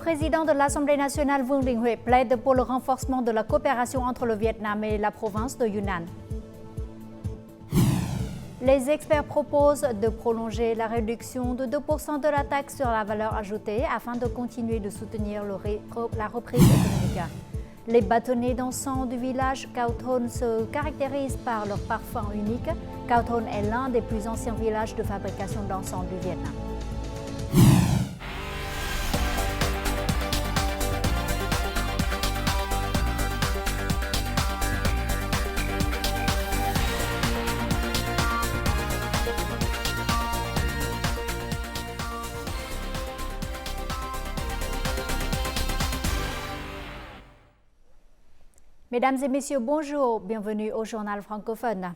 président de l'Assemblée nationale Vương Đình Huệ plaide pour le renforcement de la coopération entre le Vietnam et la province de Yunnan. Les experts proposent de prolonger la réduction de 2% de la taxe sur la valeur ajoutée afin de continuer de soutenir la reprise économique. Les bâtonnets d'encens du village Cao Thon se caractérisent par leur parfum unique. Cao Thon est l'un des plus anciens villages de fabrication d'encens du Vietnam. Mesdames et messieurs, bonjour, bienvenue au journal francophone.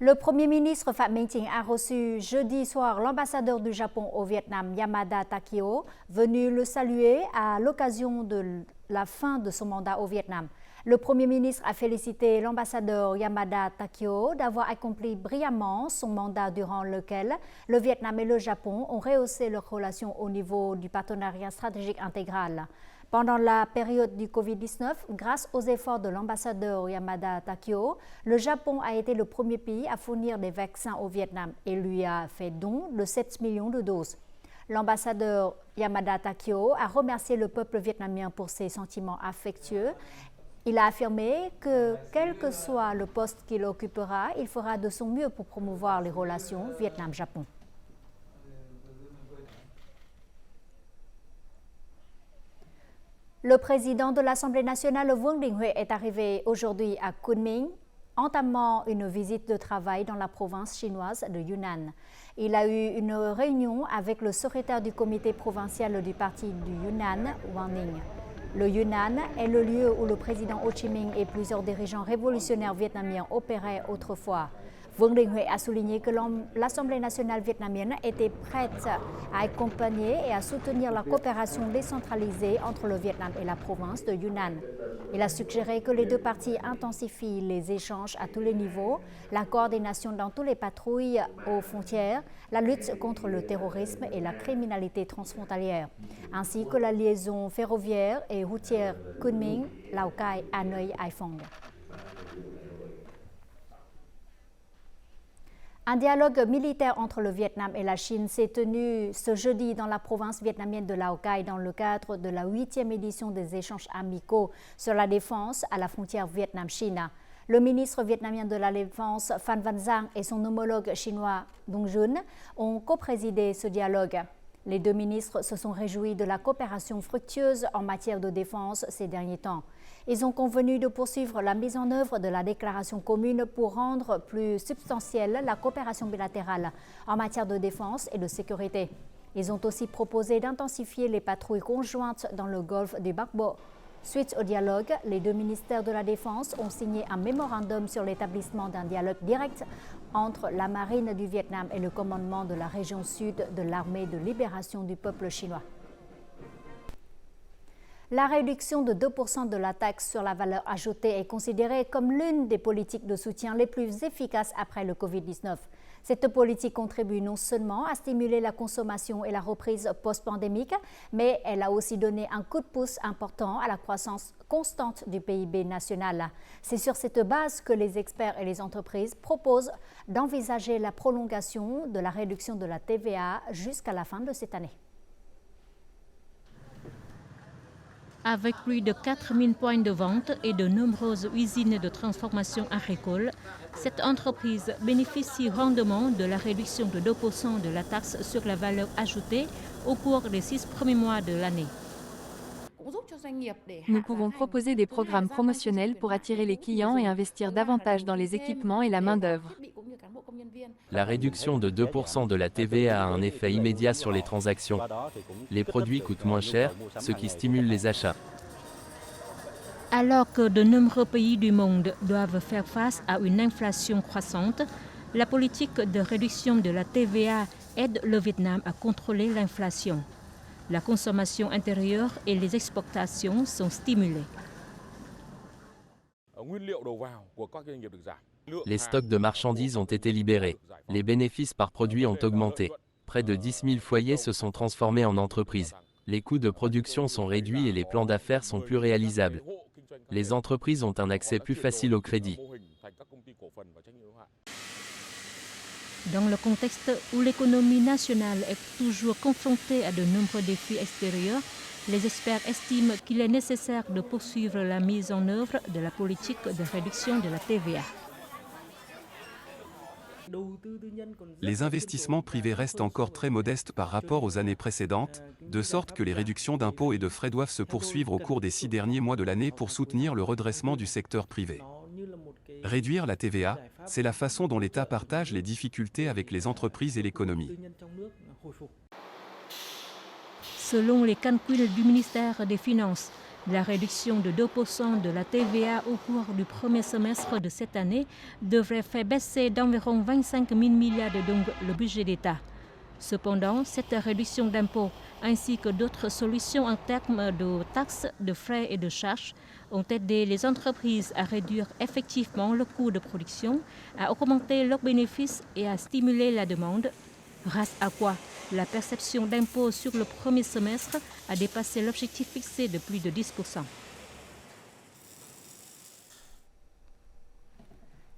Le Premier ministre Phạm Minh Chính a reçu jeudi soir l'ambassadeur du Japon au Vietnam, Yamada Takeo, venu le saluer à l'occasion de la fin de son mandat au Vietnam. Le Premier ministre a félicité l'ambassadeur Yamada Takeo d'avoir accompli brillamment son mandat durant lequel le Vietnam et le Japon ont rehaussé leurs relations au niveau du partenariat stratégique intégral. Pendant la période du Covid-19, grâce aux efforts de l'ambassadeur Yamada Takeo, le Japon a été le premier pays à fournir des vaccins au Vietnam et lui a fait don de 7 millions de doses. L'ambassadeur Yamada Takeo a remercié le peuple vietnamien pour ses sentiments affectueux. Il a affirmé que, quel que soit le poste qu'il occupera, il fera de son mieux pour promouvoir les relations Vietnam-Japon. Le président de l'Assemblée nationale, Vương Đình Huệ, est arrivé aujourd'hui à Kunming, entamant une visite de travail dans la province chinoise de Yunnan. Il a eu une réunion avec le secrétaire du comité provincial du parti du Yunnan, Wang Ninh. Le Yunnan est le lieu où le président Ho Chi Minh et plusieurs dirigeants révolutionnaires vietnamiens opéraient autrefois. Vương Đình Huệ a souligné que l'Assemblée nationale vietnamienne était prête à accompagner et à soutenir la coopération décentralisée entre le Vietnam et la province de Yunnan. Il a suggéré que les deux parties intensifient les échanges à tous les niveaux, la coordination dans toutes les patrouilles aux frontières, la lutte contre le terrorisme et la criminalité transfrontalière, ainsi que la liaison ferroviaire et routière Kunming, Lào Cai, Hanoï, Haiphong. Un dialogue militaire entre le Vietnam et la Chine s'est tenu ce jeudi dans la province vietnamienne de Lào Cai dans le cadre de la 8e édition des échanges amicaux sur la défense à la frontière Vietnam-Chine. Le ministre vietnamien de la Défense Phan Van Giang et son homologue chinois Dong Jun ont coprésidé ce dialogue. Les deux ministres se sont réjouis de la coopération fructueuse en matière de défense ces derniers temps. Ils ont convenu de poursuivre la mise en œuvre de la déclaration commune pour rendre plus substantielle la coopération bilatérale en matière de défense et de sécurité. Ils ont aussi proposé d'intensifier les patrouilles conjointes dans le golfe du Bac Bo. Suite au dialogue, les deux ministères de la Défense ont signé un mémorandum sur l'établissement d'un dialogue direct entre la marine du Vietnam et le commandement de la région sud de l'armée de libération du peuple chinois. La réduction de 2% de la taxe sur la valeur ajoutée est considérée comme l'une des politiques de soutien les plus efficaces après le Covid-19. Cette politique contribue non seulement à stimuler la consommation et la reprise post-pandémique, mais elle a aussi donné un coup de pouce important à la croissance constante du PIB national. C'est sur cette base que les experts et les entreprises proposent d'envisager la prolongation de la réduction de la TVA jusqu'à la fin de cette année. Avec plus de 4000 points de vente et de nombreuses usines de transformation agricole, cette entreprise bénéficie rendement de la réduction de 2% de la taxe sur la valeur ajoutée au cours des 6 premiers mois de l'année. Nous pouvons proposer des programmes promotionnels pour attirer les clients et investir davantage dans les équipements et la main-d'œuvre. La réduction de 2% de la TVA a un effet immédiat sur les transactions. Les produits coûtent moins cher, ce qui stimule les achats. Alors que de nombreux pays du monde doivent faire face à une inflation croissante, la politique de réduction de la TVA aide le Vietnam à contrôler l'inflation. La consommation intérieure et les exportations sont stimulées. Les stocks de marchandises ont été libérés. Les bénéfices par produit ont augmenté. Près de 10 000 foyers se sont transformés en entreprises. Les coûts de production sont réduits et les plans d'affaires sont plus réalisables. Les entreprises ont un accès plus facile au crédit. Dans le contexte où l'économie nationale est toujours confrontée à de nombreux défis extérieurs, les experts estiment qu'il est nécessaire de poursuivre la mise en œuvre de la politique de réduction de la TVA. Les investissements privés restent encore très modestes par rapport aux années précédentes, de sorte que les réductions d'impôts et de frais doivent se poursuivre au cours des 6 derniers mois de l'année pour soutenir le redressement du secteur privé. Réduire la TVA, c'est la façon dont l'État partage les difficultés avec les entreprises et l'économie. Selon les calculs du ministère des Finances, la réduction de 2% de la TVA au cours du premier semestre de cette année devrait faire baisser d'environ 25 000 milliards de dong le budget d'État. Cependant, cette réduction d'impôts ainsi que d'autres solutions en termes de taxes, de frais et de charges ont aidé les entreprises à réduire effectivement le coût de production, à augmenter leurs bénéfices et à stimuler la demande, grâce à quoi la perception d'impôts sur le premier semestre a dépassé l'objectif fixé de plus de 10%.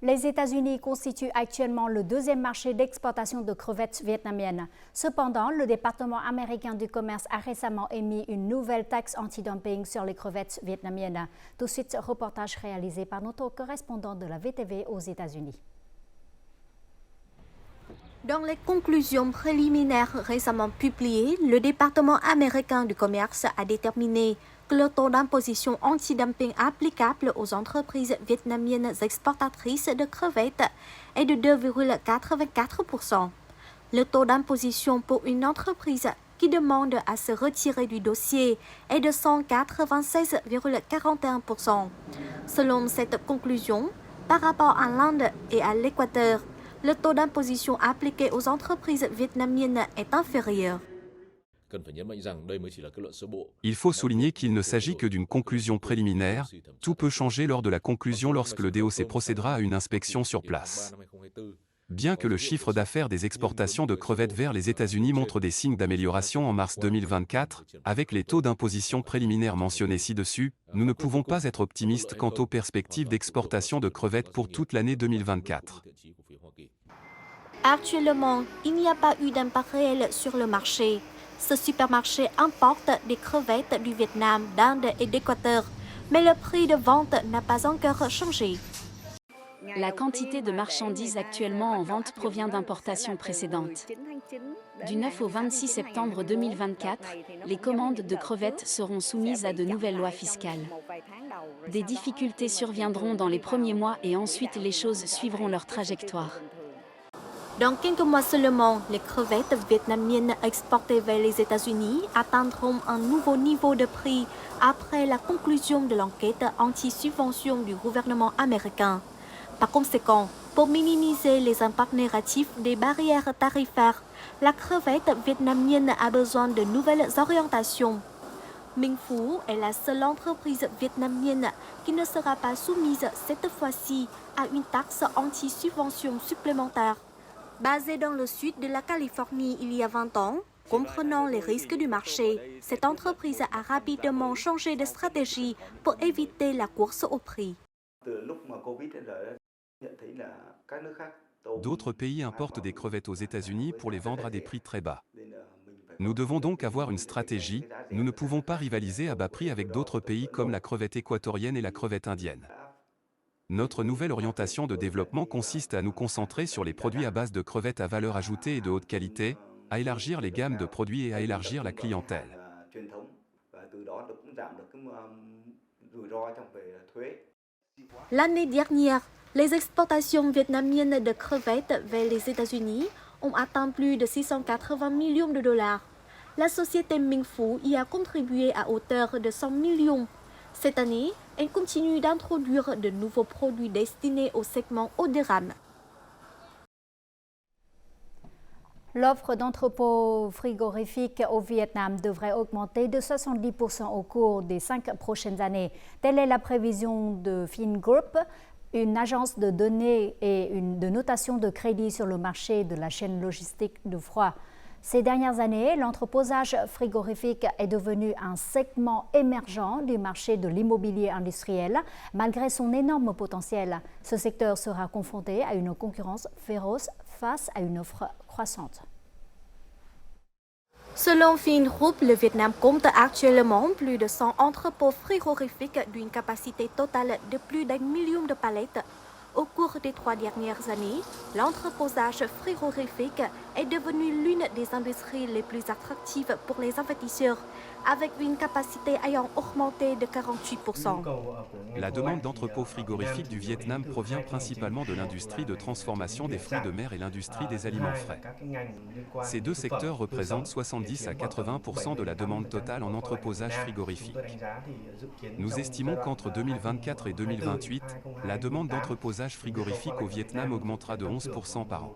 Les États-Unis constituent actuellement le deuxième marché d'exportation de crevettes vietnamiennes. Cependant, le département américain du commerce a récemment émis une nouvelle taxe anti-dumping sur les crevettes vietnamiennes. Tout de suite, reportage réalisé par notre correspondant de la VTV aux États-Unis. Dans les conclusions préliminaires récemment publiées, le département américain du commerce a déterminé que le taux d'imposition anti-dumping applicable aux entreprises vietnamiennes exportatrices de crevettes est de 2,84%. Le taux d'imposition pour une entreprise qui demande à se retirer du dossier est de 196,41%. Selon cette conclusion, par rapport à l'Inde et à l'Équateur, le taux d'imposition appliqué aux entreprises vietnamiennes est inférieur. Il faut souligner qu'il ne s'agit que d'une conclusion préliminaire. Tout peut changer lors de la conclusion lorsque le DOC procédera à une inspection sur place. Bien que le chiffre d'affaires des exportations de crevettes vers les États-Unis montre des signes d'amélioration en mars 2024, avec les taux d'imposition préliminaires mentionnés ci-dessus, nous ne pouvons pas être optimistes quant aux perspectives d'exportation de crevettes pour toute l'année 2024. Actuellement, il n'y a pas eu d'impact réel sur le marché. Ce supermarché importe des crevettes du Vietnam, d'Inde et d'Équateur, mais le prix de vente n'a pas encore changé. La quantité de marchandises actuellement en vente provient d'importations précédentes. Du 9 au 26 septembre 2024, les commandes de crevettes seront soumises à de nouvelles lois fiscales. Des difficultés surviendront dans les premiers mois et ensuite les choses suivront leur trajectoire. Dans quelques mois seulement, les crevettes vietnamiennes exportées vers les États-Unis atteindront un nouveau niveau de prix après la conclusion de l'enquête anti-subvention du gouvernement américain. Par conséquent, pour minimiser les impacts négatifs des barrières tarifaires, la crevette vietnamienne a besoin de nouvelles orientations. Minh Phú est la seule entreprise vietnamienne qui ne sera pas soumise cette fois-ci à une taxe anti-subvention supplémentaire. Basée dans le sud de la Californie il y a 20 ans, comprenant les risques du marché, cette entreprise a rapidement changé de stratégie pour éviter la course au prix. D'autres pays importent des crevettes aux États-Unis pour les vendre à des prix très bas. Nous devons donc avoir une stratégie, nous ne pouvons pas rivaliser à bas prix avec d'autres pays comme la crevette équatorienne et la crevette indienne. Notre nouvelle orientation de développement consiste à nous concentrer sur les produits à base de crevettes à valeur ajoutée et de haute qualité, à élargir les gammes de produits et à élargir la clientèle. L'année dernière, les exportations vietnamiennes de crevettes vers les États-Unis ont atteint plus de 680 millions de dollars. La société Minh Phú y a contribué à hauteur de 100 millions. Cette année, elle continue d'introduire de nouveaux produits destinés au segment haut de gamme. L'offre d'entrepôts frigorifiques au Vietnam devrait augmenter de 70% au cours des 5 prochaines années. Telle est la prévision de FinGroup, une agence de données et de notation de crédit sur le marché de la chaîne logistique de froid. Ces dernières années, l'entreposage frigorifique est devenu un segment émergent du marché de l'immobilier industriel. Malgré son énorme potentiel, ce secteur sera confronté à une concurrence féroce face à une offre croissante. Selon Vingroup, le Vietnam compte actuellement plus de 100 entrepôts frigorifiques d'une capacité totale de plus d'1 million de palettes. Au cours des 3 dernières années, l'entreposage frigorifique est devenu l'une des industries les plus attractives pour les investisseurs, avec une capacité ayant augmenté de 48%. La demande d'entrepôts frigorifiques du Vietnam provient principalement de l'industrie de transformation des fruits de mer et l'industrie des aliments frais. Ces deux secteurs représentent 70 à 80% de la demande totale en entreposage frigorifique. Nous estimons qu'entre 2024 et 2028, la demande d'entreposage frigorifique au Vietnam augmentera de 11% par an.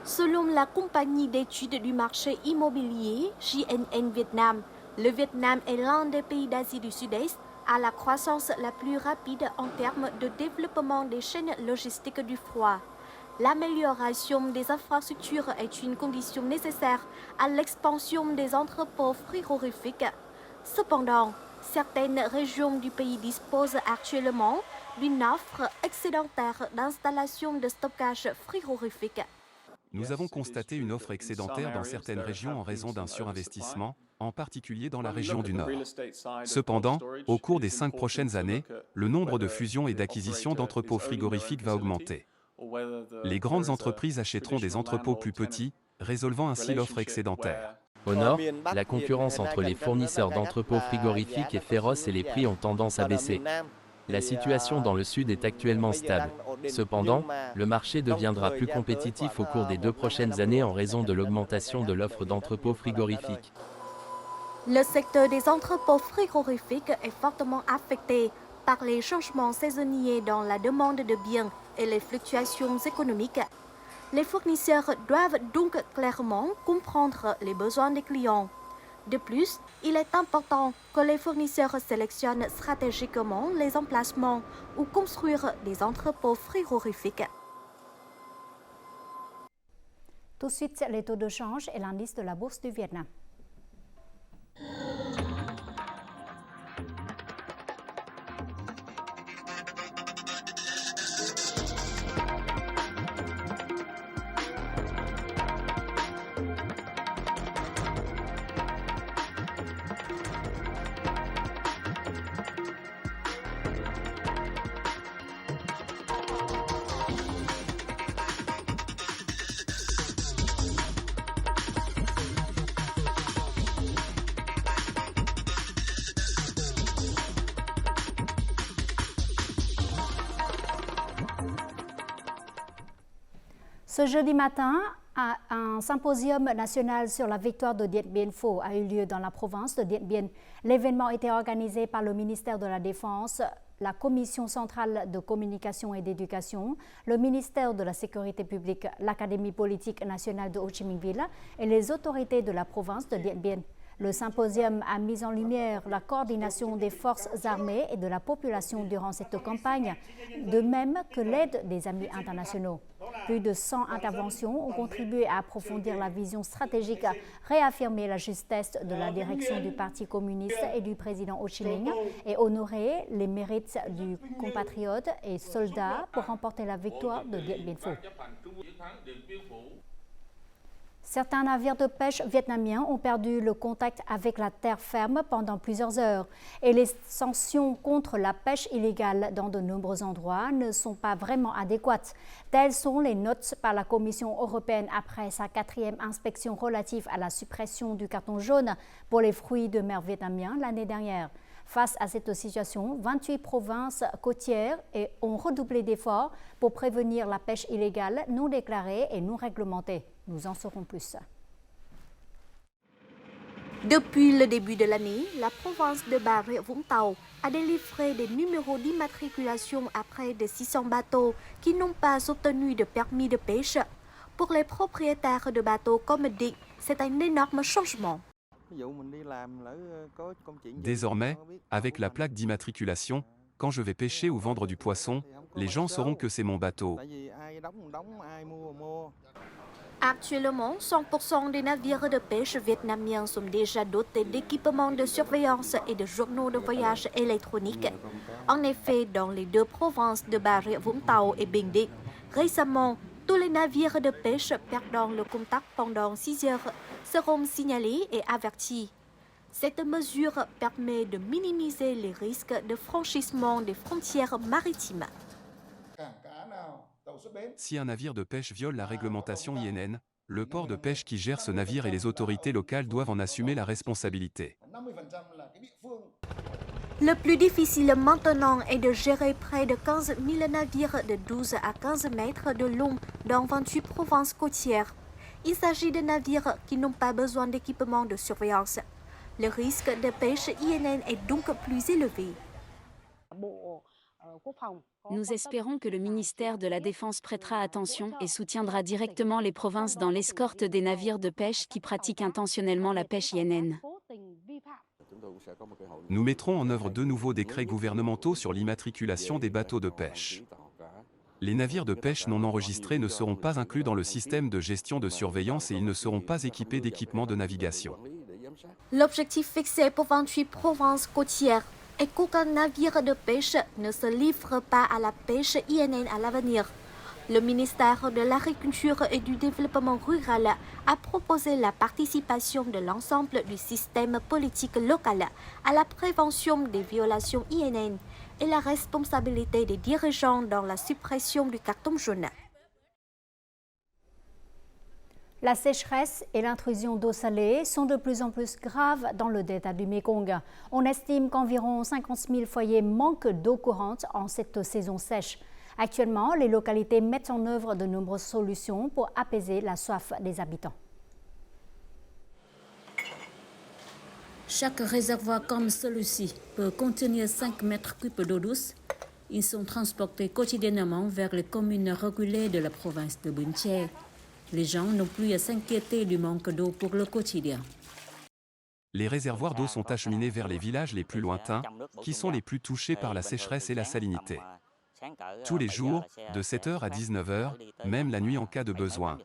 Selon la compagnie d'études du marché immobilier JNN Vietnam, le Vietnam est l'un des pays d'Asie du Sud-Est à la croissance la plus rapide en termes de développement des chaînes logistiques du froid. L'amélioration des infrastructures est une condition nécessaire à l'expansion des entrepôts frigorifiques. Cependant, certaines régions du pays disposent actuellement d'une offre excédentaire d'installations de stockage frigorifique. Nous avons constaté une offre excédentaire dans certaines régions en raison d'un surinvestissement, en particulier dans la région du Nord. Cependant, au cours des 5 prochaines années, le nombre de fusions et d'acquisitions d'entrepôts frigorifiques va augmenter. Les grandes entreprises achèteront des entrepôts plus petits, résolvant ainsi l'offre excédentaire. Au nord, la concurrence entre les fournisseurs d'entrepôts frigorifiques est féroce et les prix ont tendance à baisser. La situation dans le sud est actuellement stable. Cependant, le marché deviendra plus compétitif au cours des 2 prochaines années en raison de l'augmentation de l'offre d'entrepôts frigorifiques. Le secteur des entrepôts frigorifiques est fortement affecté par les changements saisonniers dans la demande de biens et les fluctuations économiques. Les fournisseurs doivent donc clairement comprendre les besoins des clients. De plus, il est important que les fournisseurs sélectionnent stratégiquement les emplacements où construire des entrepôts frigorifiques. Tout de suite, les taux de change et l'indice de la bourse du Vietnam. Ce jeudi matin, un symposium national sur la victoire de Dien Bien Phu a eu lieu dans la province de Dien Bien. L'événement a été organisé par le ministère de la Défense, la Commission centrale de communication et d'éducation, le ministère de la Sécurité publique, l'Académie politique nationale de Ho Chi Minh Ville et les autorités de la province de Dien Bien. Le symposium a mis en lumière la coordination des forces armées et de la population durant cette campagne, de même que l'aide des amis internationaux. Plus de 100 interventions ont contribué à approfondir la vision stratégique, réaffirmer la justesse de la direction du Parti communiste et du président Ho Chi Minh et honorer les mérites du compatriote et soldat pour remporter la victoire de Dien Bien Phu. Certains navires de pêche vietnamiens ont perdu le contact avec la terre ferme pendant plusieurs heures et les sanctions contre la pêche illégale dans de nombreux endroits ne sont pas vraiment adéquates. Telles sont les notes par la Commission européenne après sa 4e inspection relative à la suppression du carton jaune pour les fruits de mer vietnamiens l'année dernière. Face à cette situation, 28 provinces côtières ont redoublé d'efforts pour prévenir la pêche illégale non déclarée et non réglementée. Nous en saurons plus. Depuis le début de l'année, la province de Bà Rịa Vũng Tàu a délivré des numéros d'immatriculation à près de 600 bateaux qui n'ont pas obtenu de permis de pêche. Pour les propriétaires de bateaux comme Dick, c'est un énorme changement. Désormais, avec la plaque d'immatriculation, quand je vais pêcher ou vendre du poisson, les gens sauront que c'est mon bateau. Actuellement, 100% des navires de pêche vietnamiens sont déjà dotés d'équipements de surveillance et de journaux de voyage électroniques. En effet, dans les deux provinces de Bà Rịa Vũng Tàu et Bình Định, récemment, tous les navires de pêche perdant le contact pendant 6 heures seront signalés et avertis. Cette mesure permet de minimiser les risques de franchissement des frontières maritimes. Si un navire de pêche viole la réglementation INN, le port de pêche qui gère ce navire et les autorités locales doivent en assumer la responsabilité. Le plus difficile maintenant est de gérer près de 15 000 navires de 12 à 15 mètres de long dans 28 provinces côtières. Il s'agit de navires qui n'ont pas besoin d'équipement de surveillance. Le risque de pêche INN est donc plus élevé. Nous espérons que le ministère de la Défense prêtera attention et soutiendra directement les provinces dans l'escorte des navires de pêche qui pratiquent intentionnellement la pêche INN. Nous mettrons en œuvre 2 nouveaux décrets gouvernementaux sur l'immatriculation des bateaux de pêche. Les navires de pêche non enregistrés ne seront pas inclus dans le système de gestion de surveillance et ils ne seront pas équipés d'équipements de navigation. L'objectif fixé pour 28 provinces côtières est qu'aucun navire de pêche ne se livre pas à la pêche INN à l'avenir. Le ministère de l'Agriculture et du Développement rural a proposé la participation de l'ensemble du système politique local à la prévention des violations INN et la responsabilité des dirigeants dans la suppression du carton jaune. La sécheresse et l'intrusion d'eau salée sont de plus en plus graves dans le delta du Mekong. On estime qu'environ 50 000 foyers manquent d'eau courante en cette saison sèche. Actuellement, les localités mettent en œuvre de nombreuses solutions pour apaiser la soif des habitants. Chaque réservoir comme celui-ci peut contenir 5 mètres cubes d'eau douce. Ils sont transportés quotidiennement vers les communes reculées de la province de Bến Tre. Les gens n'ont plus à s'inquiéter du manque d'eau pour le quotidien. Les réservoirs d'eau sont acheminés vers les villages les plus lointains, qui sont les plus touchés par la sécheresse et la salinité. Tous les jours, de 7h à 19h, même la nuit en cas de besoin.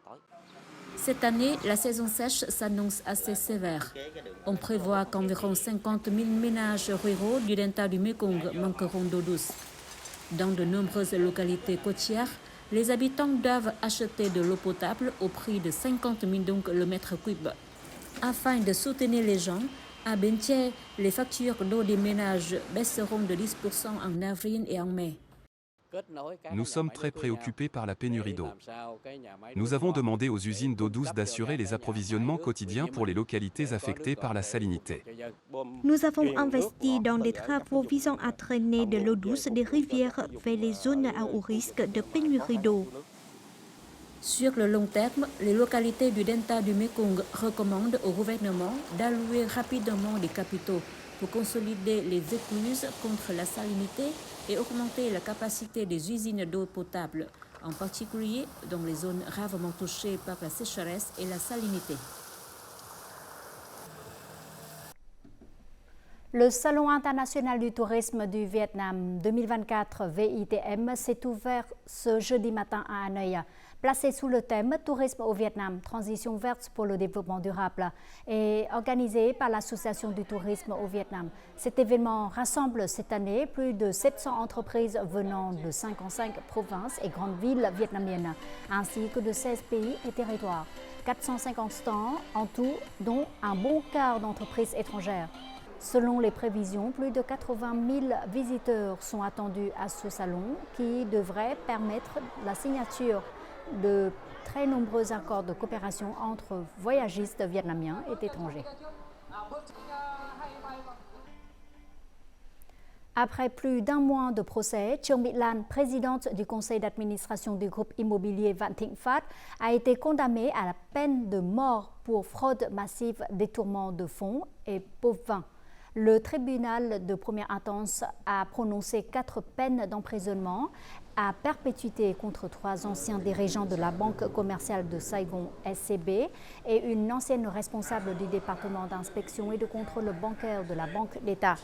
Cette année, la saison sèche s'annonce assez sévère. On prévoit qu'environ 50 000 ménages ruraux du delta du Mekong manqueront d'eau douce. Dans de nombreuses localités côtières, les habitants doivent acheter de l'eau potable au prix de 50 000 dong le mètre cube. Afin de soutenir les gens, à Bến Tre, les factures d'eau des ménages baisseront de 10% en avril et en mai. Nous sommes très préoccupés par la pénurie d'eau. Nous avons demandé aux usines d'eau douce d'assurer les approvisionnements quotidiens pour les localités affectées par la salinité. Nous avons investi dans des travaux visant à traîner de l'eau douce des rivières vers les zones à haut risque de pénurie d'eau. Sur le long terme, les localités du delta du Mekong recommandent au gouvernement d'allouer rapidement des capitaux pour consolider les écluses contre la salinité et augmenter la capacité des usines d'eau potable, en particulier dans les zones gravement touchées par la sécheresse et la salinité. Le Salon international du tourisme du Vietnam 2024 VITM s'est ouvert ce jeudi matin à Hanoï. Placé sous le thème « Tourisme au Vietnam, transition verte pour le développement durable » et organisé par l'Association du tourisme au Vietnam. Cet événement rassemble cette année plus de 700 entreprises venant de 55 provinces et grandes villes vietnamiennes, ainsi que de 16 pays et territoires. 450 stands en tout, dont un bon quart d'entreprises étrangères. Selon les prévisions, plus de 80 000 visiteurs sont attendus à ce salon qui devrait permettre la signature de très nombreux accords de coopération entre voyagistes vietnamiens et étrangers. Après plus d'un mois de procès, Trương Mỹ Lan, présidente du conseil d'administration du groupe immobilier Vạn Thịnh Phát, a été condamnée à la peine de mort pour fraude massive, détournement de fonds et bovins. Le tribunal de première instance a prononcé 4 peines d'emprisonnement à perpétuité contre 3 anciens dirigeants de la Banque commerciale de Saigon SCB et une ancienne responsable du département d'inspection et de contrôle bancaire de la Banque d'État.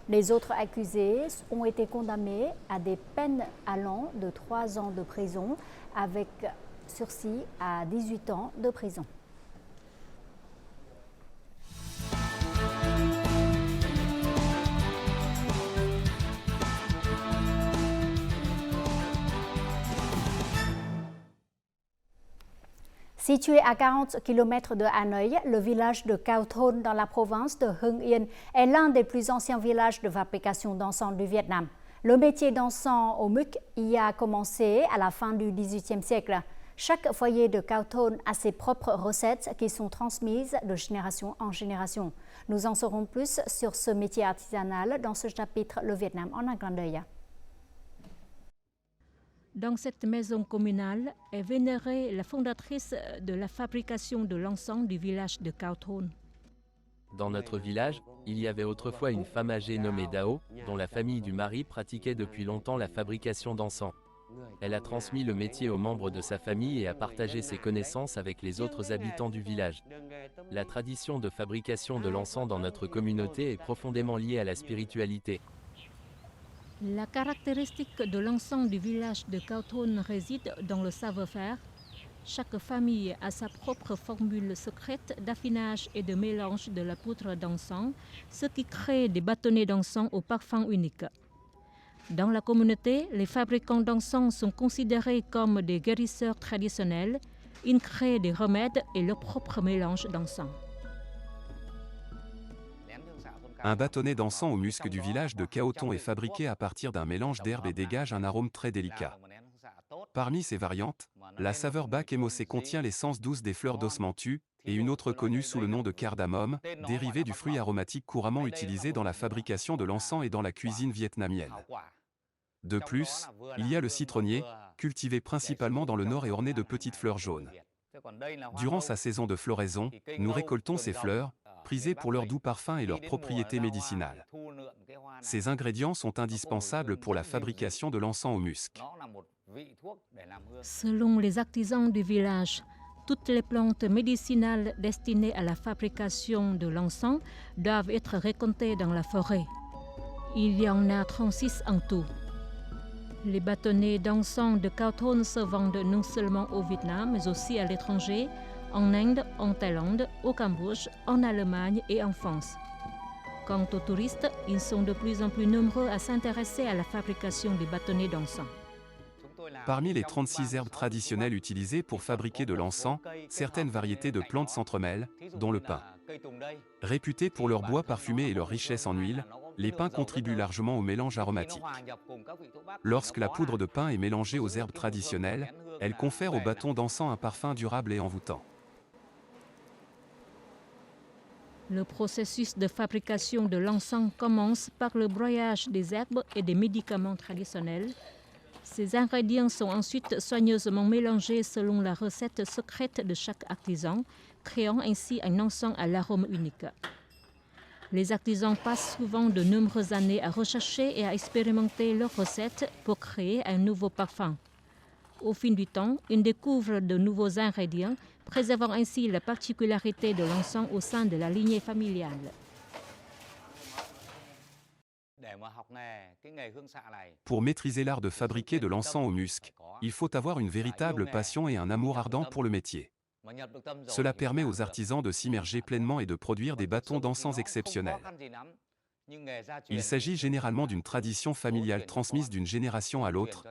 Les autres accusés ont été condamnés à des peines allant de 3 ans de prison avec sursis à 18 ans de prison. Situé à 40 km de Hanoï, le village de Cao Thon dans la province de Hưng Yên est l'un des plus anciens villages de fabrication d'encens du Vietnam. Le métier d'encens au muc y a commencé à la fin du XVIIIe siècle. Chaque foyer de Cao Thon a ses propres recettes qui sont transmises de génération en génération. Nous en saurons plus sur ce métier artisanal dans ce chapitre Le Vietnam en un clin d'œil. Dans cette maison communale est vénérée la fondatrice de la fabrication de l'encens du village de Cao Thon. Dans notre village, il y avait autrefois une femme âgée nommée Dao, dont la famille du mari pratiquait depuis longtemps la fabrication d'encens. Elle a transmis le métier aux membres de sa famille et a partagé ses connaissances avec les autres habitants du village. La tradition de fabrication de l'encens dans notre communauté est profondément liée à la spiritualité. La caractéristique de l'encens du village de Cao Thon réside dans le savoir-faire. Chaque famille a sa propre formule secrète d'affinage et de mélange de la poudre d'encens, ce qui crée des bâtonnets d'encens au parfum unique. Dans la communauté, les fabricants d'encens sont considérés comme des guérisseurs traditionnels. Ils créent des remèdes et leur propre mélange d'encens. Un bâtonnet d'encens au musc du village de Cao Thon est fabriqué à partir d'un mélange d'herbes et dégage un arôme très délicat. Parmi ces variantes, la saveur bac émocé contient l'essence douce des fleurs d'osmanthus et une autre connue sous le nom de cardamome, dérivée du fruit aromatique couramment utilisé dans la fabrication de l'encens et dans la cuisine vietnamienne. De plus, il y a le citronnier, cultivé principalement dans le nord et orné de petites fleurs jaunes. Durant sa saison de floraison, nous récoltons ces fleurs, prisées pour leur doux parfum et leurs propriétés médicinales. Ces ingrédients sont indispensables pour la fabrication de l'encens au musc. Selon les artisans du village, toutes les plantes médicinales destinées à la fabrication de l'encens doivent être récoltées dans la forêt. Il y en a 36 en tout. Les bâtonnets d'encens de Cao Thon se vendent non seulement au Vietnam, mais aussi à l'étranger, en Inde, en Thaïlande, au Cambodge, en Allemagne et en France. Quant aux touristes, ils sont de plus en plus nombreux à s'intéresser à la fabrication des bâtonnets d'encens. Parmi les 36 herbes traditionnelles utilisées pour fabriquer de l'encens, certaines variétés de plantes s'entremêlent, dont le pin. Réputés pour leur bois parfumé et leur richesse en huile, les pins contribuent largement au mélange aromatique. Lorsque la poudre de pin est mélangée aux herbes traditionnelles, elle confère au bâton d'encens un parfum durable et envoûtant. Le processus de fabrication de l'encens commence par le broyage des herbes et des médicaments traditionnels. Ces ingrédients sont ensuite soigneusement mélangés selon la recette secrète de chaque artisan, créant ainsi un encens à l'arôme unique. Les artisans passent souvent de nombreuses années à rechercher et à expérimenter leurs recettes pour créer un nouveau parfum. Au fil du temps, ils découvrent de nouveaux ingrédients, préservant ainsi la particularité de l'encens au sein de la lignée familiale. Pour maîtriser l'art de fabriquer de l'encens au musc, il faut avoir une véritable passion et un amour ardent pour le métier. Cela permet aux artisans de s'immerger pleinement et de produire des bâtons d'encens exceptionnels. Il s'agit généralement d'une tradition familiale transmise d'une génération à l'autre.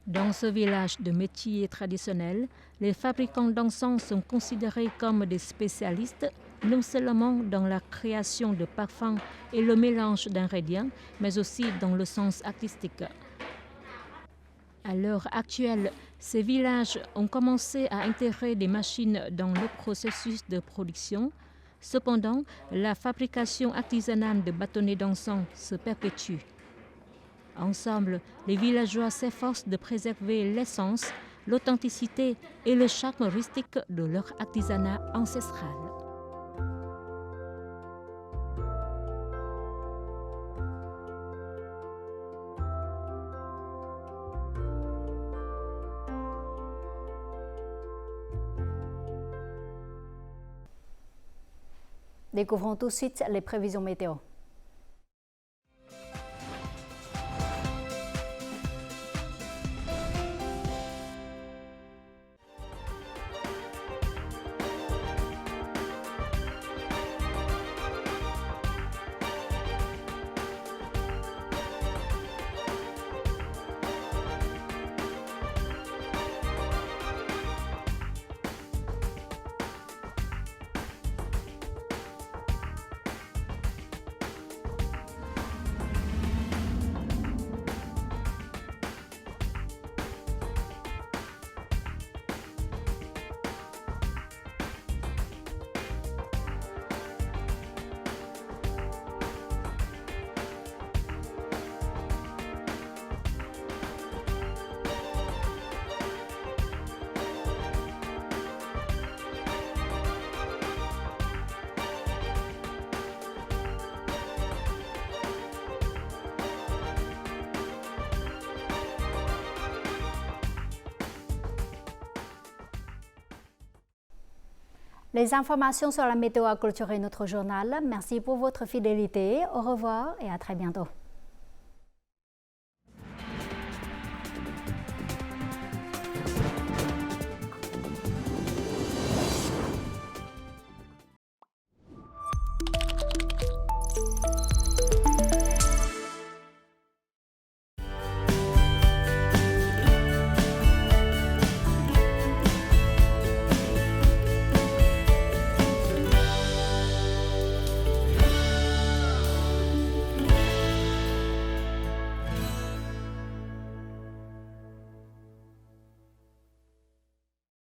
Dans ce village de métiers traditionnels, les fabricants d'encens sont considérés comme des spécialistes, non seulement dans la création de parfums et le mélange d'ingrédients, mais aussi dans le sens artistique. À l'heure actuelle, ces villages ont commencé à intégrer des machines dans le processus de production. Cependant, la fabrication artisanale de bâtonnets d'encens se perpétue. Ensemble, les villageois s'efforcent de préserver l'essence, l'authenticité et le charme rustique de leur artisanat ancestral. Découvrons tout de suite les prévisions météo. Les informations sur la météo a clôturé notre journal. Merci pour votre fidélité. Au revoir et à très bientôt.